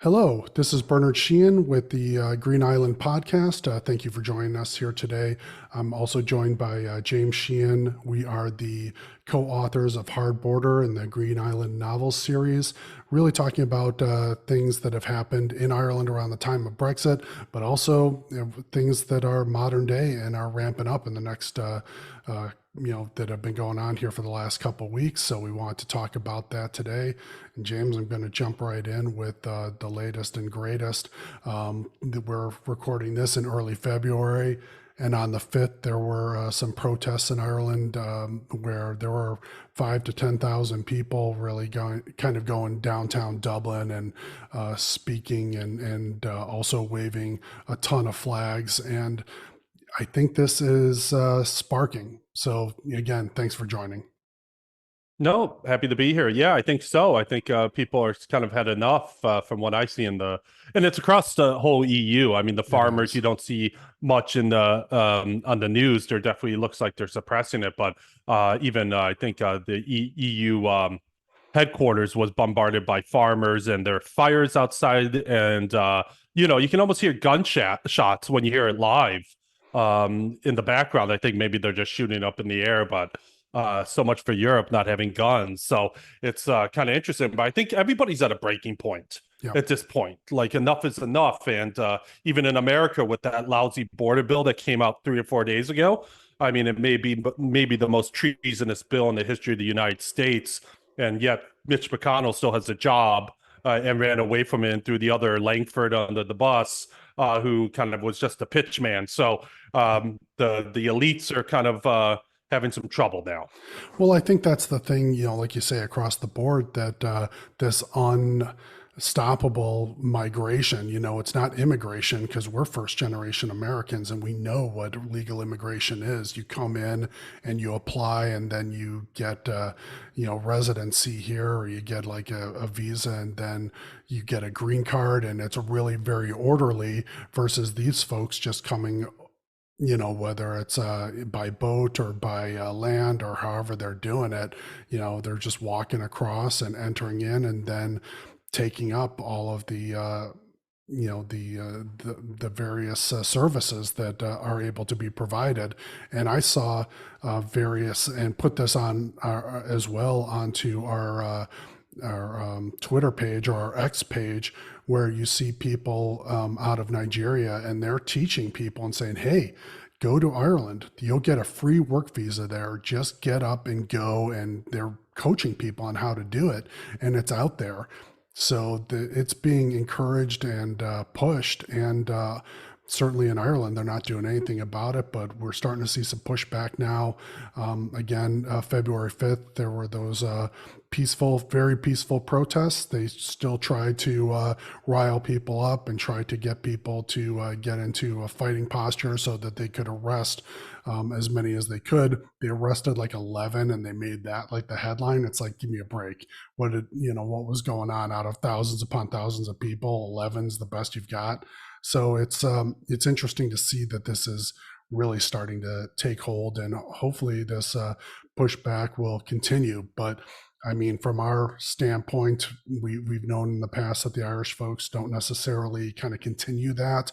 Hello, this is Bernard Sheehan with the Green Island Podcast. Thank you for joining us here today. I'm also joined by James Sheehan. We are the co-authors of Hard Border and the Green Island Novels series, really talking about things that have happened in Ireland around the time of Brexit, but also things that are modern day and are ramping up in the next that have been going on here for the last couple of weeks. So we want to talk about that today. And James, I'm going to jump right in with the latest and greatest. We're recording this in early February. And on the 5th, there were some protests in Ireland where there were 5 to 10,000 people really going downtown Dublin and speaking and also waving a ton of flags. And I think this is sparking. So again, thanks for joining. No, happy to be here. Yeah, I think so. I think people are kind of had enough from what I see and it's across the whole EU. I mean, the farmers you don't see much in the on the news. There definitely looks like they're suppressing it, but even I think the EU headquarters was bombarded by farmers, and there are fires outside, and you can almost hear shots when you hear it live in the background. I think maybe they're just shooting up in the air, but so much for Europe not having guns. So it's kind of interesting. But I think everybody's at a breaking point at this point. Like enough is enough. And even in America with that lousy border bill that came out 3 or 4 days ago, I mean, it may be maybe the most treasonous bill in the history of the United States. And yet Mitch McConnell still has a job and ran away from it and threw the other Langford under the bus, who kind of was just a pitch man. So the elites are kind of having some trouble now. Well, I think that's the thing, like you say, across the board, that this unstoppable migration, it's not immigration, because we're first generation Americans and we know what legal immigration is. You come in and you apply, and then you get, residency here, or you get like a visa, and then you get a green card, and it's really very orderly versus these folks just coming, whether it's by boat or by land or however they're doing it. They're just walking across and entering in, and then taking up all of the various services that are able to be provided. And I saw various, and put this on as well onto our Twitter page or our X page, where you see people out of Nigeria, and they're teaching people and saying, hey, go to Ireland. You'll get a free work visa there. Just get up and go. And they're coaching people on how to do it. And it's out there. So it's being encouraged and pushed. And certainly in Ireland, they're not doing anything about it, but we're starting to see some pushback now. Again, February 5th, there were those very peaceful protests. They still tried to rile people up and try to get people to get into a fighting posture so that they could arrest as many as they could. They arrested like 11, and they made that like the headline. It's like, give me a break. What was going on? Out of thousands upon thousands of people, 11's the best you've got. So it's interesting to see that this is really starting to take hold, and hopefully this pushback will continue. But I mean, from our standpoint, we've known in the past that the Irish folks don't necessarily kind of continue that,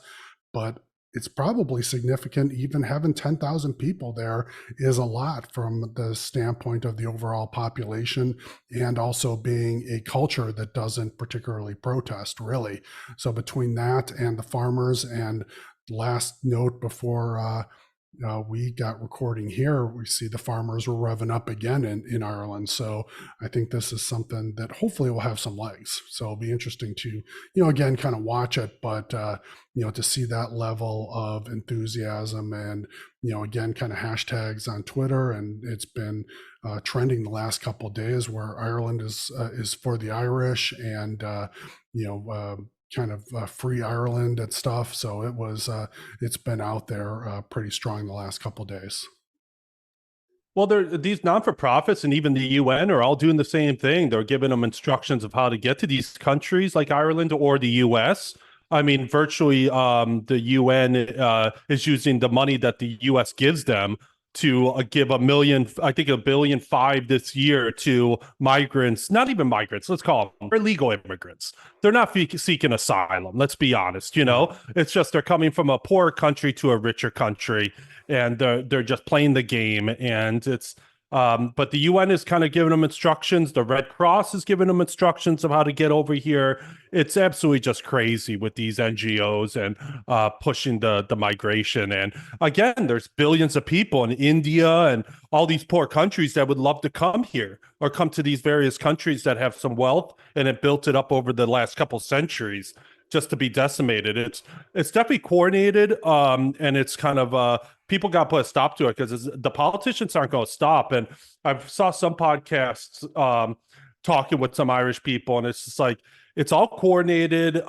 but it's probably significant. Even having 10,000 people there is a lot from the standpoint of the overall population, and also being a culture that doesn't particularly protest, really. So between that and the farmers, and last note before we got recording here, we see the farmers were revving up again in Ireland. So I think this is something that hopefully will have some legs. So it'll be interesting to, again, kind of watch it, but, to see that level of enthusiasm, and, again, kind of hashtags on Twitter. And it's been trending the last couple of days, where Ireland is for the Irish, and, kind of free Ireland and stuff. So it's been out there pretty strong the last couple of days. Well, these non-for-profits and even the UN are all doing the same thing. They're giving them instructions of how to get to these countries like Ireland or the US. I mean, virtually the UN is using the money that the US gives them to give a million, I think $1.5 billion this year to migrants, not even migrants, let's call them illegal immigrants. They're not seeking asylum. Let's be honest. Right. It's just they're coming from a poor country to a richer country, and they're just playing the game. And but the UN is kind of giving them instructions. The Red Cross is giving them instructions of how to get over here. It's absolutely just crazy with these NGOs and pushing the migration. And again, there's billions of people in India and all these poor countries that would love to come here or come to these various countries that have some wealth and have built it up over the last couple centuries just to be decimated. It's definitely coordinated, and it's kind of people got to put a stop to it because the politicians aren't going to stop. And I saw some podcasts talking with some Irish people, and it's just like it's all coordinated.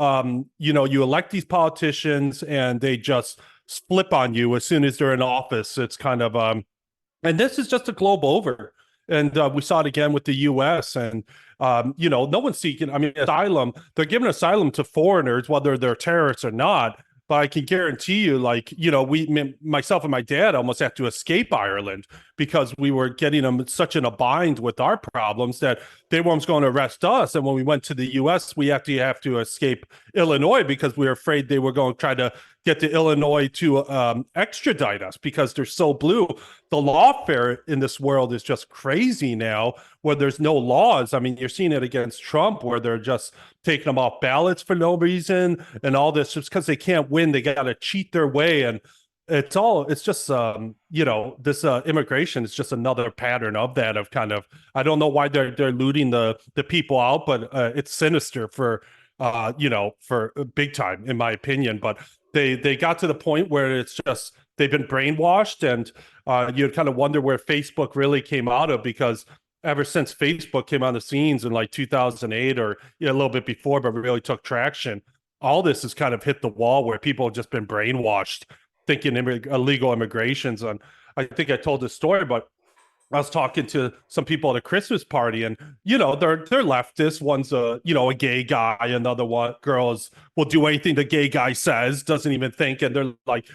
You elect these politicians, and they just flip on you as soon as they're in office. It's kind of and this is just a globe over. And we saw it again with the U.S. And no one's seeking. I mean, asylum. They're giving asylum to foreigners, whether they're terrorists or not. But I can guarantee you, myself and my dad almost had to escape Ireland because we were getting them such in a bind with our problems that they weren't going to arrest us. And when we went to the U.S., we actually have to escape Illinois because we were afraid they were going to try to get to Illinois to extradite us because they're so blue. The lawfare in this world is just crazy now where there's no laws. I mean, you're seeing it against Trump where they're just taking them off ballots for no reason and all this just because they can't win. They got to cheat their way. And it's just, this immigration is just another pattern of that of kind of, I don't know why they're looting the people out, but it's sinister for big time, in my opinion. But they got to the point where it's just, they've been brainwashed, and you'd kind of wonder where Facebook really came out of, because ever since Facebook came on the scenes in like 2008 or a little bit before, but really took traction, all this has kind of hit the wall where people have just been brainwashed thinking illegal immigrations. And I think I told this story, but I was talking to some people at a Christmas party, and they're leftists. One's a gay guy, another one girls will do anything the gay guy says, doesn't even think, and they're like,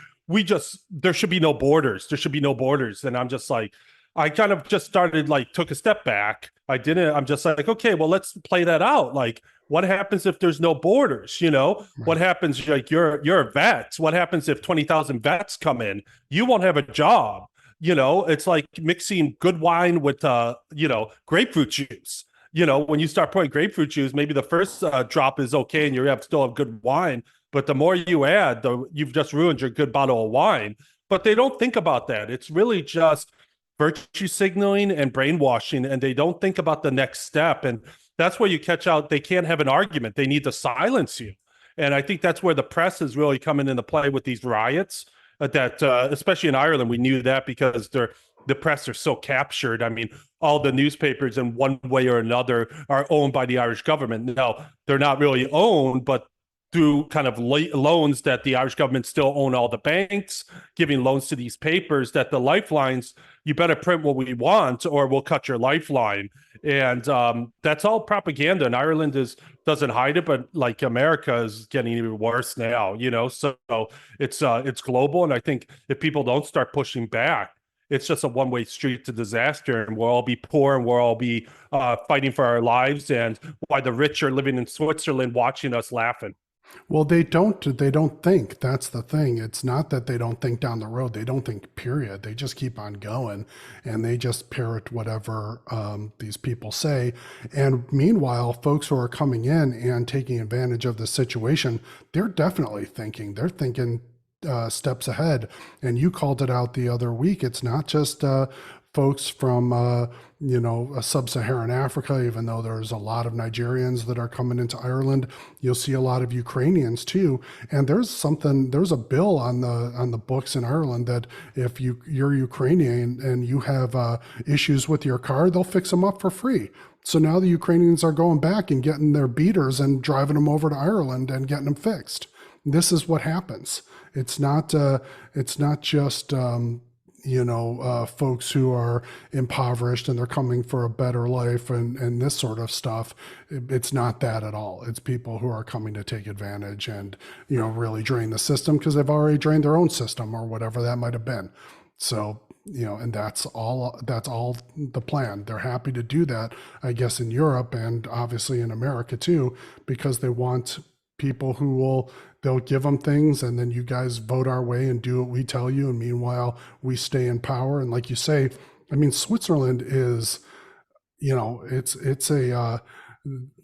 there should be no borders. There should be no borders. And I'm just like, I kind of just started took a step back. I'm just like, okay, well, let's play that out. Like, what happens if there's no borders? Right. What happens? Like, you're a vet. What happens if 20,000 vets come in? You won't have a job. It's like mixing good wine with, grapefruit juice. When you start putting grapefruit juice, maybe the first drop is okay and you still have good wine. But the more you add, you've just ruined your good bottle of wine. But they don't think about that. It's really just virtue signaling and brainwashing, and they don't think about the next step. And that's where you catch out. They can't have an argument. They need to silence you. And I think that's where the press is really coming into play with these riots. That especially in Ireland, we knew that because the press are so captured. I mean, all the newspapers in one way or another are owned by the Irish government. Now, they're not really owned, but through kind of loans that the Irish government still own all the banks, giving loans to these papers, that the lifelines, you better print what we want or we'll cut your lifeline. And that's all propaganda. And Ireland doesn't hide it, but like America is getting even worse now, so it's global. And I think if people don't start pushing back, it's just a one-way street to disaster, and we'll all be poor, and we'll all be fighting for our lives. And why the rich are living in Switzerland watching us laughing. Well, they don't think. That's the thing. It's not that they don't think down the road. They don't think, period. They just keep on going, and they just parrot whatever these people say. And meanwhile, folks who are coming in and taking advantage of the situation, they're definitely thinking. They're thinking steps ahead. And you called it out the other week. It's not just folks from sub-Saharan Africa, even though there's a lot of Nigerians that are coming into Ireland. You'll see a lot of Ukrainians too. And there's a bill on the books in Ireland that if you're Ukrainian and you have issues with your car, they'll fix them up for free. So now the Ukrainians are going back and getting their beaters and driving them over to Ireland and getting them fixed. This is what happens. It's not just folks who are impoverished and they're coming for a better life and this sort of stuff. It's not that at all. It's people who are coming to take advantage and, really drain the system because they've already drained their own system or whatever that might have been. So And that's all the plan. They're happy to do that, I guess, in Europe and obviously in America too, because they want people who will they'll give them things, and then you guys vote our way and do what we tell you, and meanwhile we stay in power. And like you say, I mean, Switzerland is, it's a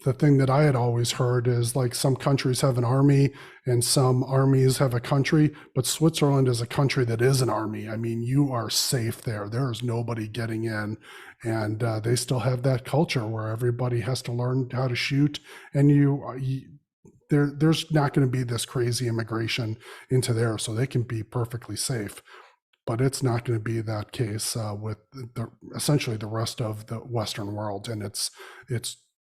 the thing that I had always heard is like some countries have an army and some armies have a country, but Switzerland is a country that is an army. I mean, you are safe there. There is nobody getting in, and they still have that culture where everybody has to learn how to shoot, and there's not going to be this crazy immigration into there, so they can be perfectly safe. But it's not going to be that case with essentially the rest of the Western world, and it's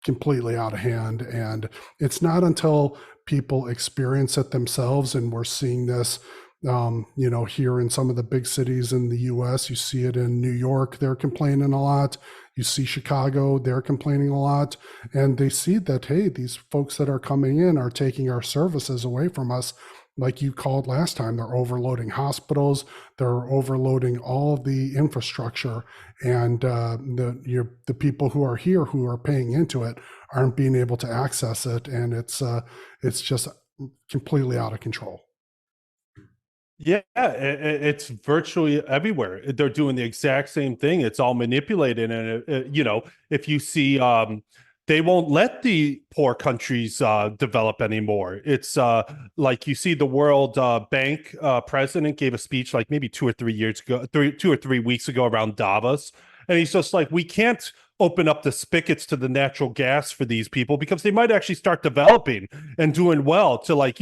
completely out of hand. And it's not until people experience it themselves, and we're seeing this, here in some of the big cities in the U.S. You see it in New York; they're complaining a lot. You see Chicago; they're complaining a lot, and they see that, hey, these folks that are coming in are taking our services away from us. Like you called last time, they're overloading hospitals, they're overloading all of the infrastructure, and the people who are here who are paying into it aren't being able to access it, and it's just completely out of control. Yeah, it's virtually everywhere. They're doing the exact same thing. It's all manipulated, and if you see, they won't let the poor countries develop anymore. It's like you see the World Bank president gave a speech like maybe 2 or 3 years ago, 2 or 3 weeks ago around Davos, and he's just like, we can't open up the spigots to the natural gas for these people because they might actually start developing and doing well to, like,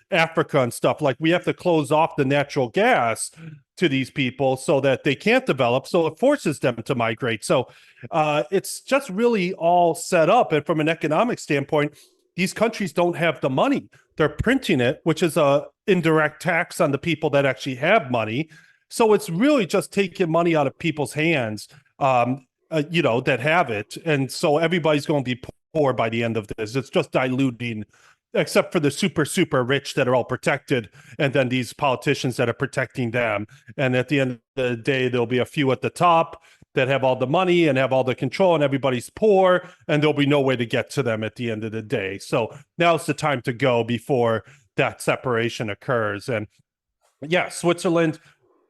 Africa and stuff. Like, we have to close off the natural gas to these people so that they can't develop. So it forces them to migrate. So it's just really all set up. And from an economic standpoint, these countries don't have the money. They're printing it, which is a indirect tax on the people that actually have money. So it's really just taking money out of people's hands. That have it. And so everybody's going to be poor by the end of this. It's just diluting, except for the super, super rich that are all protected. And then these politicians that are protecting them. And at the end of the day, there'll be a few at the top that have all the money and have all the control, and everybody's poor, and there'll be no way to get to them at the end of the day. So now's the time to go before that separation occurs. And yeah, Switzerland,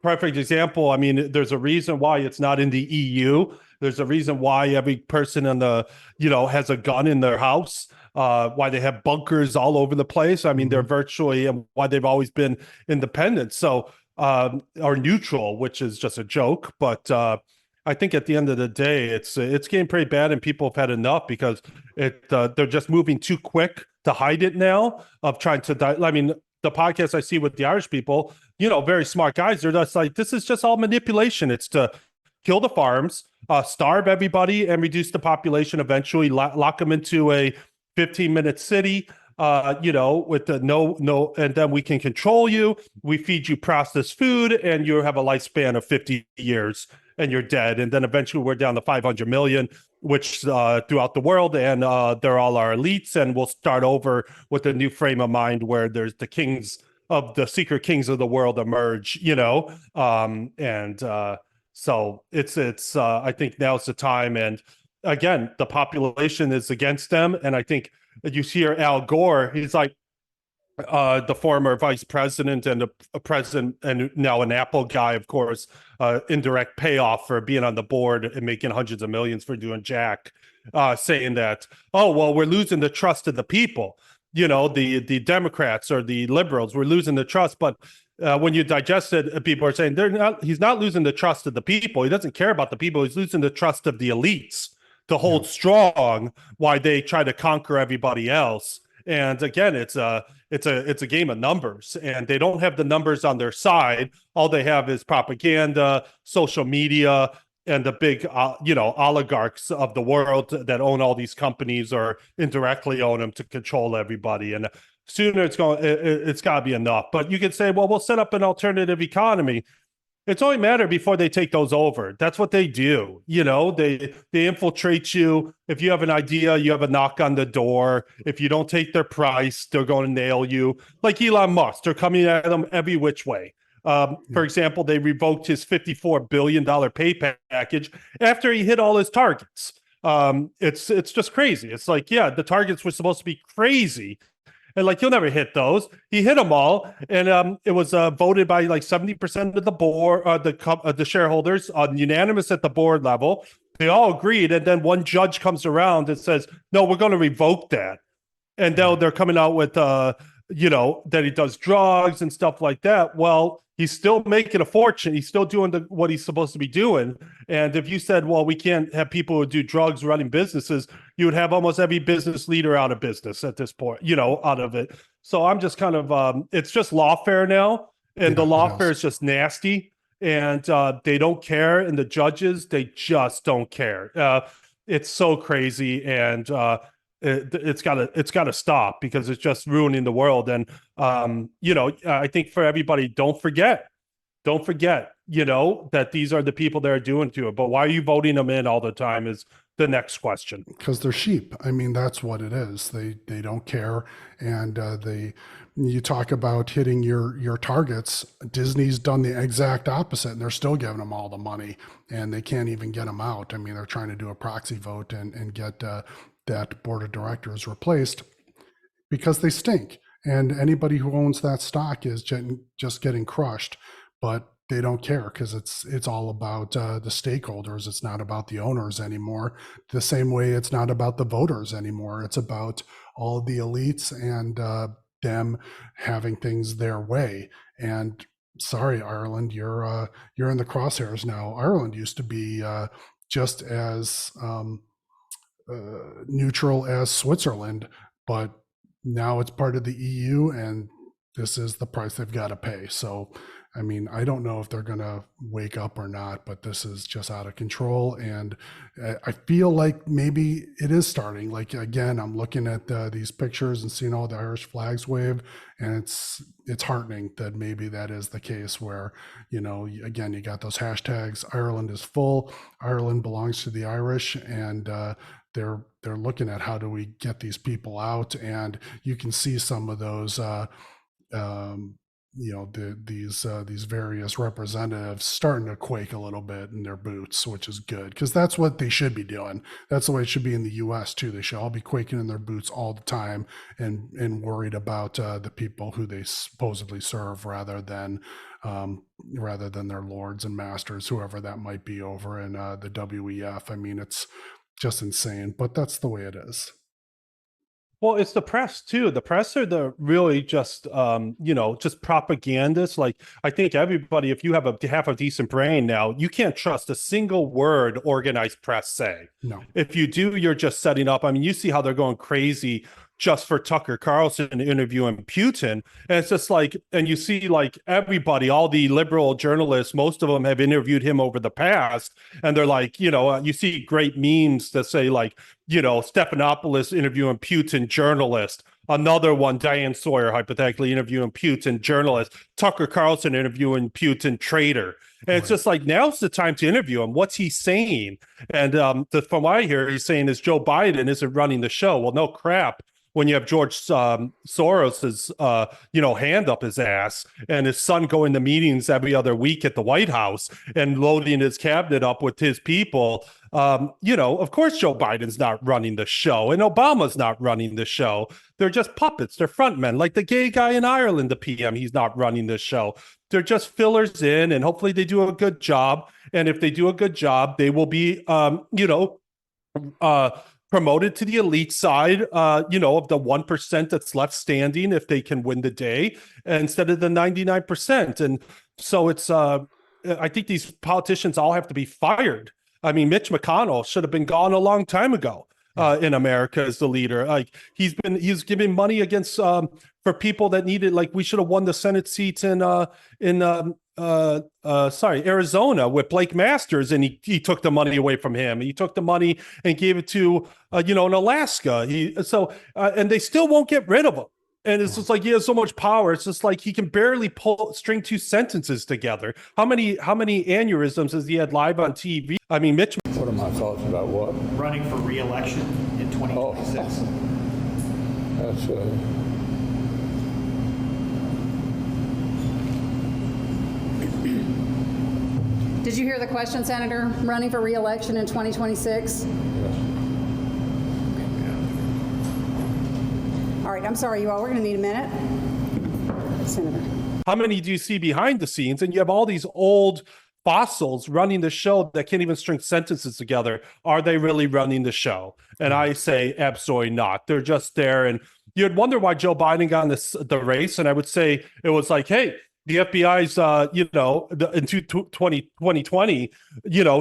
perfect example. I mean, there's a reason why it's not in the EU. There's a reason why every person in has a gun in their house, why they have bunkers all over the place. I mean, they're virtually, and why they've always been independent. So, or neutral, which is just a joke. But I think at the end of the day, it's getting pretty bad, and people have had enough because they're just moving too quick to hide it now, of trying to I mean, the podcast I see with the Irish people, very smart guys, they're just like, this is just all manipulation. It's to kill the farms, starve everybody, and reduce the population. Eventually, lock them into a 15-minute city. With the no, and then we can control you. We feed you processed food, and you have a lifespan of 50 years, and you're dead. And then eventually, we're down to 500 million, which throughout the world, and they're all our elites, and we'll start over with a new frame of mind where there's the kings of the secret kings of the world emerge. So it's I think now's the time. And again, the population is against them. And I think you hear Al Gore, he's like, the former vice president and a president, and now an Apple guy, of course, indirect payoff for being on the board and making hundreds of millions for doing jack, saying that, oh, well, we're losing the trust of the people. The Democrats or the liberals, we're losing the trust. But when you digest it, people are saying he's not losing the trust of the people. He doesn't care about the people. He's losing the trust of the elites to hold strong while they try to conquer everybody else. And again, it's a game of numbers, and they don't have the numbers on their side. All they have is propaganda, social media, and the big oligarchs of the world that own all these companies or indirectly own them to control everybody. And sooner it's got to be enough. But you could say, well, we'll set up an alternative economy. It's only a matter before they take those over. That's what they do. They infiltrate you. If you have an idea, you have a knock on the door. If you don't take their price, they're going to nail you. Like Elon Musk, they're coming at them every which way. For example, they revoked his $54 billion pay package after he hit all his targets. It's just crazy. It's like, yeah, the targets were supposed to be crazy, and like he'll never hit those. He hit them all, and it was voted by like 70% of the board, the shareholders, unanimous at the board level. They all agreed, and then one judge comes around and says, "No, we're going to revoke that." And now they're coming out with that he does drugs and stuff like that. Well, he's still making a fortune. He's still doing what he's supposed to be doing. And if you said, well, we can't have people who do drugs running businesses, you would have almost every business leader out of business at this point, out of it. So I'm just kind of it's just lawfare now, and the lawfare is just nasty, and they don't care, and the judges, they just don't care. It's so crazy, and it's gotta stop, because it's just ruining the world. And I think for everybody, don't forget, that these are the people that are doing to it. But why are you voting them in all the time is the next question. Because they're sheep. I mean, that's what it is. They don't care, and you talk about hitting your targets. Disney's done the exact opposite, and they're still giving them all the money, and they can't even get them out. I mean, they're trying to do a proxy vote and get that board of directors replaced because they stink. And anybody who owns that stock is just getting crushed. But they don't care, because it's all about the stakeholders. It's not about the owners anymore. The same way it's not about the voters anymore. It's about all the elites and them having things their way. And sorry, Ireland, you're in the crosshairs now. Ireland used to be just as neutral as Switzerland, but now it's part of the EU, and this is the price they've got to pay. So, I mean, I don't know if they're going to wake up or not, but this is just out of control. And I feel like maybe it is starting. Like, again, I'm looking at these pictures and seeing all the Irish flags wave, and it's heartening that maybe that is the case where, again, you got those hashtags, Ireland is full, Ireland belongs to the Irish, and they're looking at how do we get these people out. And you can see some of those these various representatives starting to quake a little bit in their boots, which is good, because that's what they should be doing. That's the way it should be in the US too. They should all be quaking in their boots all the time, and worried about the people who they supposedly serve, rather than their lords and masters, whoever that might be over in the WEF. I mean, it's just insane, but that's the way it is. Well, it's the press too. The press are the really just just propagandists. Like, I think everybody, if you have a decent brain now, you can't trust a single word organized press say. No. If you do, you're just setting up. I mean, you see how they're going crazy just for Tucker Carlson interviewing Putin. And it's just like, and you see like everybody, all the liberal journalists, most of them have interviewed him over the past. And they're like, you see great memes that say like, Stephanopoulos interviewing Putin, journalist. Another one, Diane Sawyer, hypothetically interviewing Putin, journalist. Tucker Carlson interviewing Putin, traitor. And it's just like, now's the time to interview him. What's he saying? And from what I hear, he's saying is Joe Biden isn't running the show. Well, no crap. When you have George Soros's, hand up his ass, and his son going to meetings every other week at the White House and loading his cabinet up with his people, of course Joe Biden's not running the show, and Obama's not running the show. They're just puppets. They're frontmen, like the gay guy in Ireland, the PM. He's not running the show. They're just fillers in, and hopefully they do a good job. And if they do a good job, they will be, promoted to the elite side, of the 1% that's left standing if they can win the day, instead of the 99%. And so it's, I think these politicians all have to be fired. I mean, Mitch McConnell should have been gone a long time ago in America as the leader. Like, he's giving money against for people that needed. Like, we should have won the Senate seats in Arizona with Blake Masters, and he took the money away from him. He took the money and gave it to in Alaska. And they still won't get rid of him. And it's just like he has so much power. It's just like he can barely string two sentences together. How many aneurysms has he had live on TV? I mean, Mitch. What are my thoughts about what? Running for re-election in 2026. That's. Did you hear the question, Senator? Running for re-election in 2026? All right, I'm sorry, you all. We're going to need a minute. Senator. How many do you see behind the scenes? And you have all these old fossils running the show that can't even string sentences together. Are they really running the show? And I say absolutely not. They're just there. And you'd wonder why Joe Biden got in the race. And I would say it was like, hey, the FBI's, in 2020,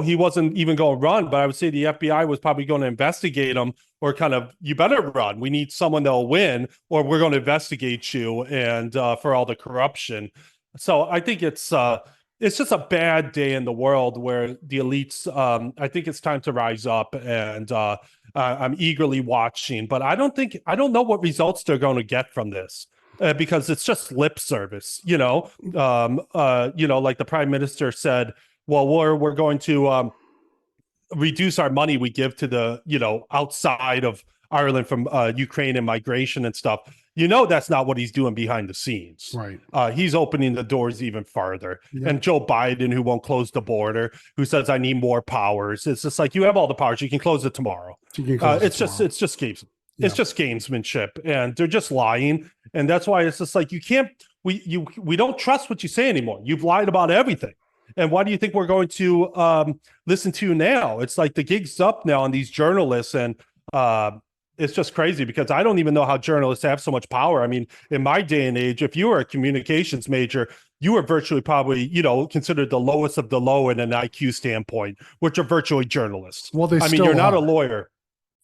he wasn't even going to run, but I would say the FBI was probably going to investigate him, or kind of, you better run. We need someone that'll win, or we're going to investigate you and for all the corruption. So I think it's just a bad day in the world where the elites, I think it's time to rise up, and I'm eagerly watching, but I don't know what results they're going to get from this. Because it's just lip service, like the prime minister said, well, we're going to reduce our money we give to the, outside of Ireland from Ukraine and migration and stuff. That's not what he's doing behind the scenes. Right. He's opening the doors even farther. Yeah. And Joe Biden, who won't close the border, who says, I need more powers. It's just like, you have all the powers. You can close it tomorrow. It's just games. Yeah. It's just gamesmanship, and they're just lying. And that's why it's just like, we don't trust what you say anymore. You've lied about everything. And why do you think we're going to listen to you now? It's like the gig's up now on these journalists, and it's just crazy, because I don't even know how journalists have so much power. I mean, in my day and age, if you were a communications major, you were virtually probably, considered the lowest of the low in an IQ standpoint, which are virtually journalists. Well, you're not a lawyer.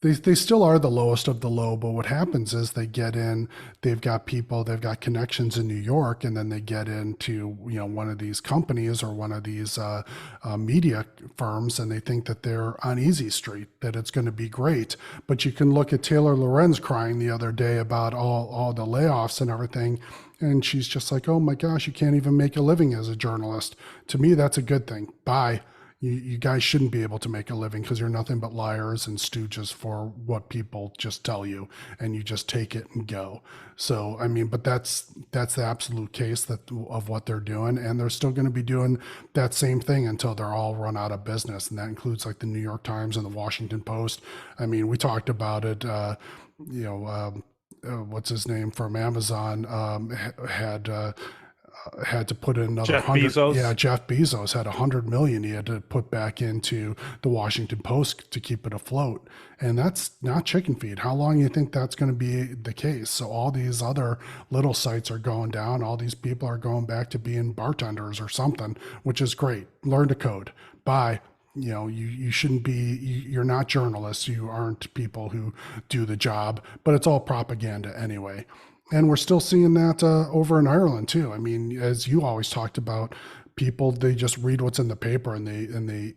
They still are the lowest of the low, but what happens is they get in, they've got connections in New York, and then they get into, one of these companies or one of these media firms, and they think that they're on easy street, that it's going to be great. But you can look at Taylor Lorenz crying the other day about all the layoffs and everything, and she's just like, oh my gosh, you can't even make a living as a journalist. To me, that's a good thing. Bye. You guys shouldn't be able to make a living, because you're nothing but liars and stooges for what people just tell you, and you just take it and go. So, I mean, but that's the absolute case of what they're doing, and they're still going to be doing that same thing until they're all run out of business. And that includes like the New York Times and the Washington Post. I mean, we talked about it, what's his name from Amazon had to put in another Jeff 100. Bezos. Yeah, Jeff Bezos had 100 million he had to put back into the Washington Post to keep it afloat. And that's not chicken feed. How long do you think that's going to be the case? So all these other little sites are going down. All these people are going back to being bartenders or something, which is great. Learn to code. Bye. You shouldn't be, you're not journalists. You aren't people who do the job, but it's all propaganda anyway. And we're still seeing that over in Ireland too. I mean, as you always talked about, people, they just read what's in the paper, and they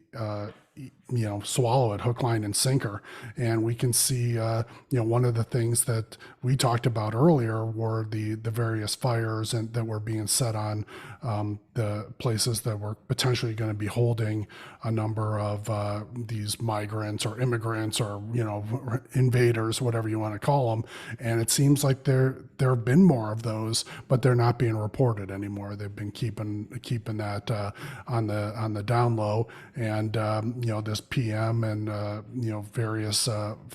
swallow it hook, line, and sinker. And we can see, one of the things that we talked about earlier were the various fires that were being set on the places that were potentially going to be holding a number of these migrants or immigrants or, invaders, whatever you want to call them. And it seems like there have been more of those, but they're not being reported anymore. They've been keeping that on the down low. And, this PM and, various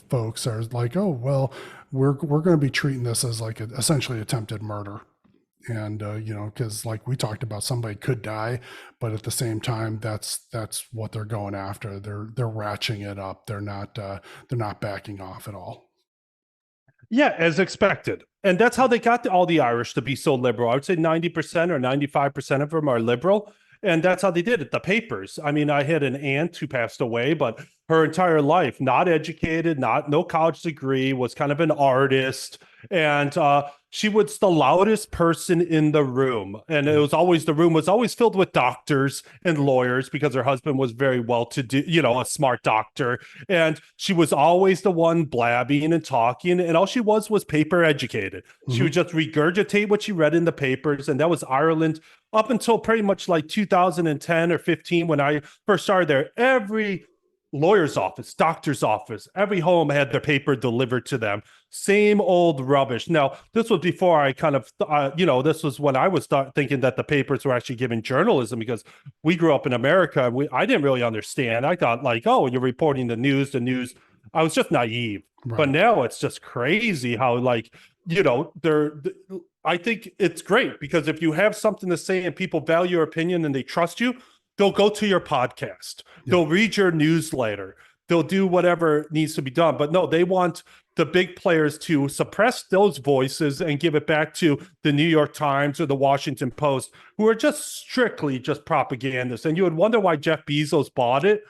folks are like, oh, well, we're going to be treating this as like essentially attempted murder. And, because like we talked about, somebody could die, but at the same time, that's what they're going after. They're ratcheting it up. They're not backing off at all. Yeah, as expected. And that's how they got all the Irish to be so liberal. I would say 90% or 95% of them are liberal. And that's how they did it. The papers. I mean, I had an aunt who passed away, but her entire life, not educated, no college degree, was kind of an artist. And she was the loudest person in the room. And the room was always filled with doctors and lawyers, because her husband was very well-to-do, a smart doctor. And she was always the one blabbing and talking. And all she was paper educated. Mm-hmm. She would just regurgitate what she read in the papers. And that was Ireland up until pretty much like 2010 or 15, when I first started there. Every lawyer's office, doctor's office, every home had their paper delivered to them. Same old rubbish. Now, this was before I kind of, this was when I was thinking that the papers were actually giving journalism, because we grew up in America. I didn't really understand. I thought like, oh, you're reporting the news. I was just naive. Right. But now it's just crazy how, like, I think it's great, because if you have something to say and people value your opinion and they trust you, they'll go to your podcast. They'll read your newsletter. They'll do whatever needs to be done. But no, they want the big players to suppress those voices and give it back to the New York Times or the Washington Post, who are just strictly just propagandists. And you would wonder why Jeff Bezos bought it.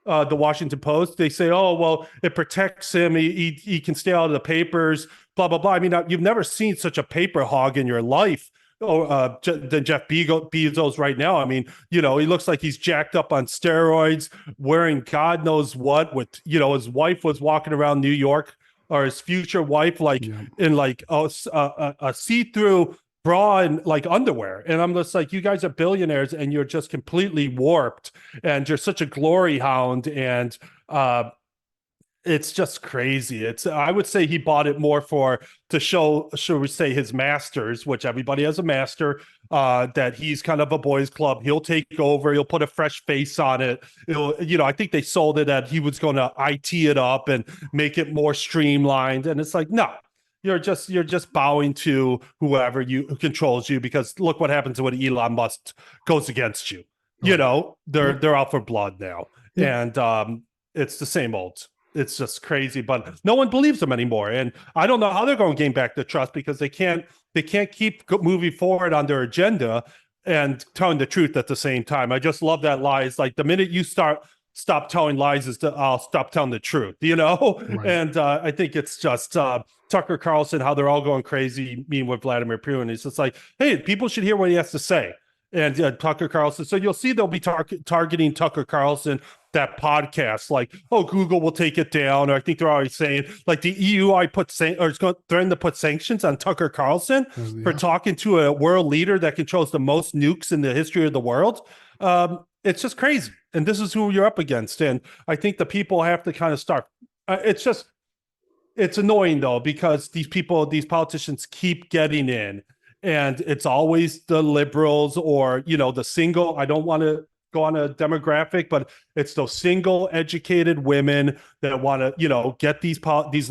The Washington Post, they say, oh, well, it protects him. He can stay out of the papers, blah, blah, blah. I mean, you've never seen such a paper hog in your life than Jeff Bezos right now. I mean, he looks like he's jacked up on steroids, wearing God knows what, with, his wife was walking around New York, or his future wife, in like a see-through bra and like underwear. And I'm just like, you guys are billionaires and you're just completely warped and you're such a glory hound. And it's just crazy. I would say he bought it more to show, should we say, his masters, which everybody has a master, that he's kind of a boys club. He'll take over. He'll put a fresh face on it. I think they sold it that he was going to IT it up and make it more streamlined. And it's like, no, you're just bowing to whoever who controls you, because look what happens when Elon Musk goes against you. Right. They're out for blood now. Yeah. And it's the same old. It's just crazy, but no one believes them anymore. And I don't know how they're going to gain back the trust, because they can't keep moving forward on their agenda and telling the truth at the same time. I just love that lie. It's like the minute you stop telling lies I'll stop telling the truth, Right. And I think it's just Tucker Carlson, how they're all going crazy, meeting with Vladimir Putin. It's just like, hey, people should hear what he has to say. And Tucker Carlson. So you'll see they'll be targeting Tucker Carlson, that podcast, like, oh, Google will take it down. Or I think they're already saying, like, the EU is going to threaten to put sanctions on Tucker Carlson for talking to a world leader that controls the most nukes in the history of the world. It's just crazy. And this is who you're up against. And I think the people have to kind of start. It's annoying, though, because these politicians keep getting in. And it's always the liberals or, the single, I don't want to go on a demographic, but it's those single educated women that want to, get these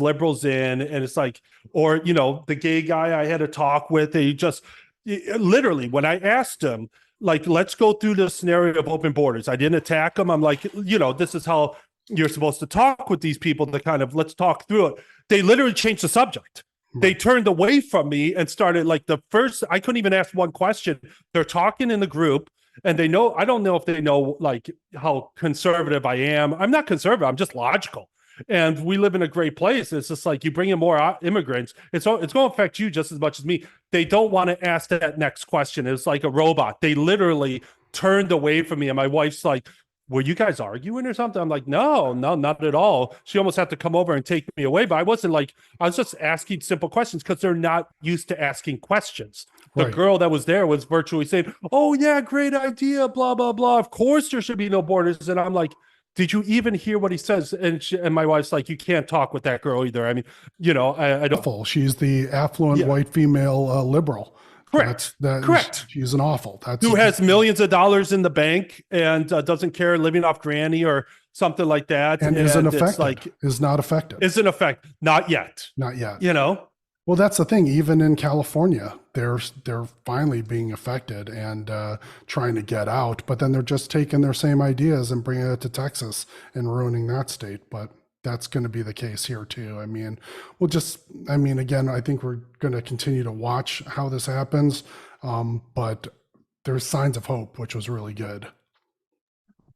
liberals in. And it's like, or, the gay guy I had a talk with, they just literally, when I asked him, like, let's go through the scenario of open borders, I didn't attack him. I'm like, this is how you're supposed to talk with these people, to kind of, let's talk through it. They literally changed the subject. They turned away from me and started like I couldn't even ask one question. They're talking in the group and I don't know if they know like how conservative I am. I'm not conservative. I'm just logical. And we live in a great place. It's just like, you bring in more immigrants, it's going to affect you just as much as me. They don't want to ask that next question. It's like a robot. They literally turned away from me. And my wife's like, were you guys arguing or something? I'm like, no, not at all. She almost had to come over and take me away. But I was just asking simple questions, because they're not used to asking questions. The girl that was there was virtually saying, oh yeah, great idea, blah, blah, blah. Of course there should be no borders. And I'm like, did you even hear what he says? And my wife's like, you can't talk with that girl either. I mean, I don't. She's the affluent white female liberal. Correct. Correct. She's an awful. Who has millions of dollars in the bank and doesn't care, living off granny or something like that. And isn't affected. Is not affected. Isn't affected. Not yet. Not yet. Well, that's the thing. Even in California, they're finally being affected and trying to get out. But then they're just taking their same ideas and bringing it to Texas and ruining that state. But that's going to be the case here too. I mean, again, I think we're going to continue to watch how this happens. But there's signs of hope, which was really good.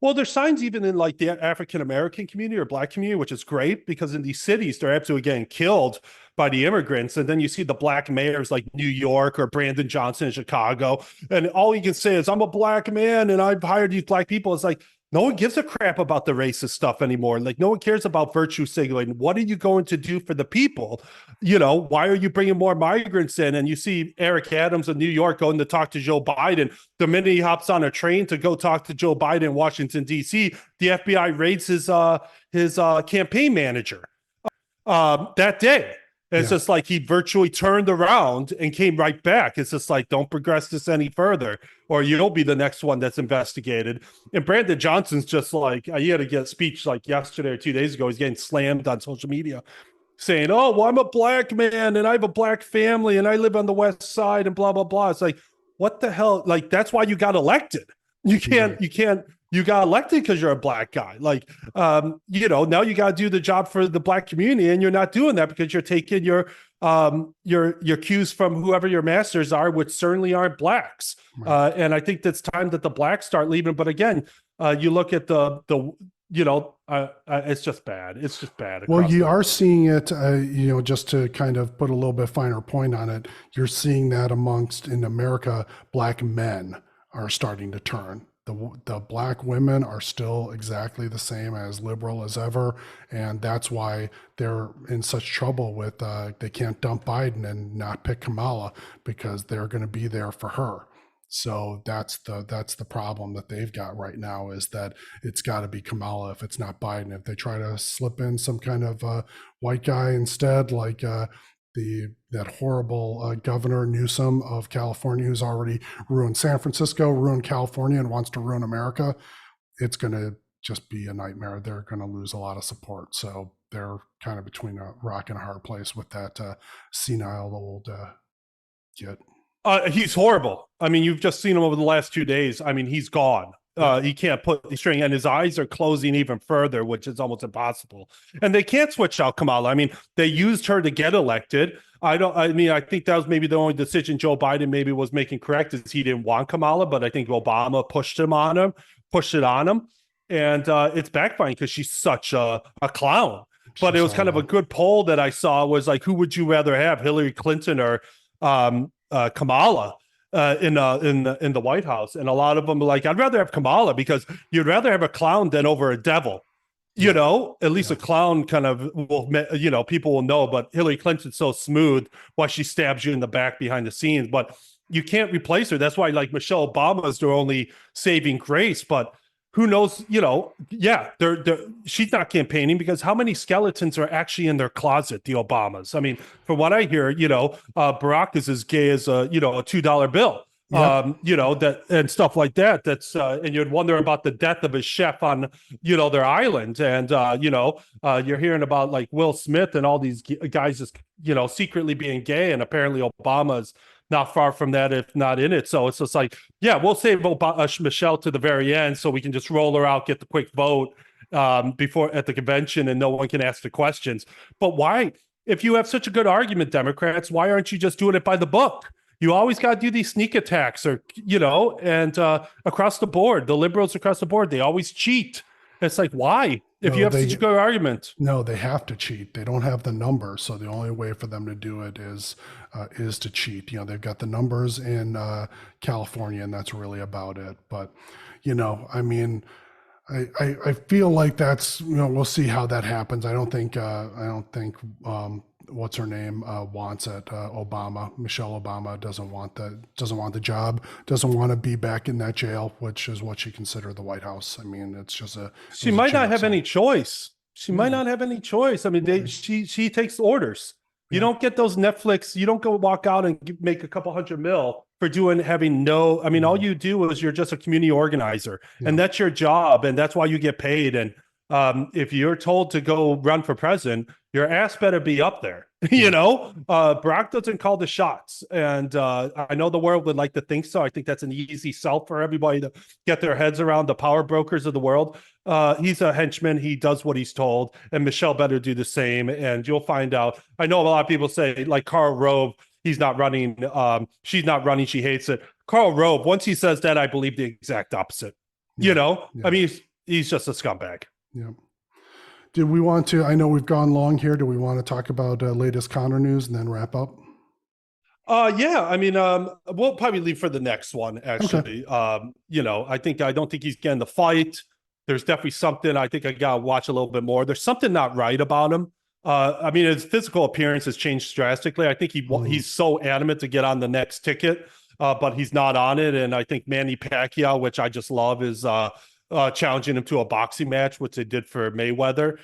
Well, there's signs even in like the African-American community or Black community, which is great, because in these cities, they're absolutely getting killed by the immigrants. And then you see the Black mayors like New York or Brandon Johnson in Chicago. And all you can say is, I'm a Black man and I've hired these Black people. It's like, No one gives a crap about the racist stuff anymore. Like, no one cares about virtue signaling. What are you going to do for the people? Why are you bringing more migrants in? And you see Eric Adams of New York going to talk to Joe Biden. The minute he hops on a train to go talk to Joe Biden in Washington, D.C., the FBI raids his campaign manager that day. It's Yeah. just like he virtually turned around and came right back. It's just like, don't progress this any further, or you'll be the next one that's investigated. And Brandon Johnson's just like, he had to get a speech like yesterday or 2 days ago. He's getting slammed on social media saying, oh, well, I'm a black man and I have a black family and I live on the West Side and blah, blah, blah. It's like, what the hell? Like, that's why you got elected. You got elected because you're a black guy. Like, now you got to do the job for the black community, and you're not doing that because you're taking your cues from whoever your masters are, which certainly aren't blacks. Right. And I think it's time that the blacks start leaving. But again, you look at it's just bad. It's just bad. Well, you are seeing it, just to kind of put a little bit finer point on it, you're seeing that in America, black men are starting to turn. The black women are still exactly the same as liberal as ever. And that's why they're in such trouble with, they can't dump Biden and not pick Kamala, because they're going to be there for her. So that's the problem that they've got right now, is that it's got to be Kamala if it's not Biden. If they try to slip in some kind of white guy instead, like that horrible Governor Newsom of California, who's already ruined San Francisco, ruined California, and wants to ruin America, it's going to just be a nightmare. They're going to lose a lot of support. So they're kind of between a rock and a hard place with that senile old git. He's horrible. I mean, you've just seen him over the last 2 days. I mean, he's gone. He can't put the string, and his eyes are closing even further, which is almost impossible. And they can't switch out Kamala. I mean, they used her to get elected. I think that was maybe the only decision Joe Biden maybe was making correct, is he didn't want Kamala, but I think Obama pushed it on him. And it's backfiring because she's such a clown. But it was kind of a good poll that I saw, was like, who would you rather have, Hillary Clinton or Kamala in the White House? And a lot of them are like, I'd rather have Kamala, because you'd rather have a clown than over a devil. At least a clown kind of will, people will know, but Hillary Clinton's so smooth, why she stabs you in the back behind the scenes, but you can't replace her. That's why, like, Michelle Obama is their only saving grace. But who knows, she's not campaigning, because how many skeletons are actually in their closet, the Obamas? I mean, from what I hear, Barack is as gay as a $2 bill. Yep. That and stuff like that. That's and you'd wonder about the death of his chef on, their island. And you're hearing about like Will Smith and all these guys just, secretly being gay, and apparently Obama's not far from that, if not in it. So it's just like, yeah, we'll save Michelle to the very end, so we can just roll her out, get the quick vote before at the convention, and no one can ask the questions. But why, if you have such a good argument, Democrats, why aren't you just doing it by the book? You always got to do these sneak attacks, or, and across the board, the liberals across the board, they always cheat. It's like, why? If you have such a good argument. No, they have to cheat. They don't have the numbers. So the only way for them to do it is to cheat. They've got the numbers in California, and that's really about it. But, I mean, I feel like that's, we'll see how that happens. I don't think what's her name wants it. Michelle Obama doesn't want the job, doesn't want to be back in that jail, which is what she considered the White House. I mean, it's just she might not have any choice. She might not have any choice. I mean, she takes orders. You don't get those Netflix. You don't go walk out and make a couple $100 million for having no. I mean, all you do is you're just a community organizer, and that's your job, and that's why you get paid. And if you're told to go run for president, your ass better be up there. Barack doesn't call the shots, and I know the world would like to think so. I think that's an easy sell for everybody to get their heads around, the power brokers of the world. He's a henchman. He does what he's told, and Michelle better do the same, and you'll find out. I know a lot of people say, like Karl Rove, he's not running. She's not running. She hates it. Karl Rove, once he says that, I believe the exact opposite. I mean, he's just a scumbag. Yeah. Did we want to, I know we've gone long here. Do we want to talk about latest Connor news and then wrap up? Yeah. I mean, we'll probably leave for the next one, actually. Okay. I don't think he's getting the fight. there's definitely something I think I gotta watch a little bit more. There's something not right about him. I mean, his physical appearance has changed drastically. I think he's so adamant to get on the next ticket, but he's not on it. And I think Manny Pacquiao, which I just love, is challenging him to a boxing match, which they did for Mayweather,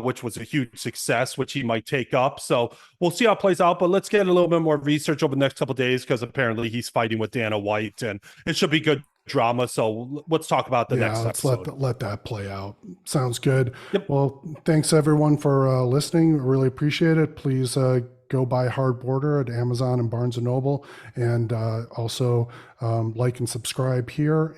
which was a huge success, which he might take up. So we'll see how it plays out. But let's get a little bit more research over the next couple of days, because apparently he's fighting with Dana White, and it should be good drama. So let's talk about the next let's episode. let that play out. Sounds good. Yep. Well, thanks everyone for listening. Really appreciate it. Please go buy Hard Border at Amazon and Barnes and Noble, and also like and subscribe here.